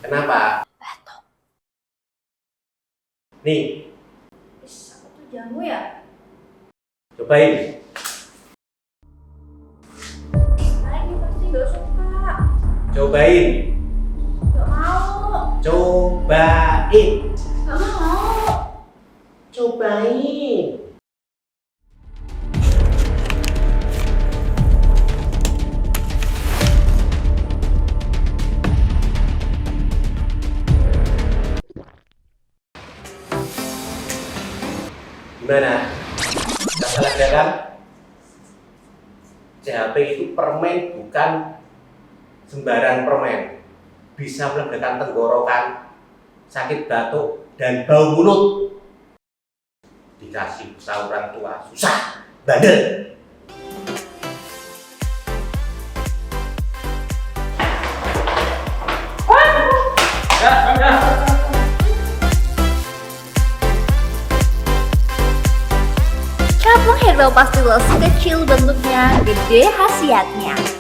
Kenapa? Batuk. Nih, Aku tuh jamu ya? cobain. Lagi pasti gak suka. Cobain. Gak mau. Cobain. Gak mau. Cobain. Gimana? Gak salah kan? CHP itu permen bukan sembarang permen. Bisa melegakan tenggorokan, sakit batuk, dan bau mulut. Dikasih usaha orang tua, susah, bandel. Capung herbal pasti kecil bentuknya, gede khasiatnya.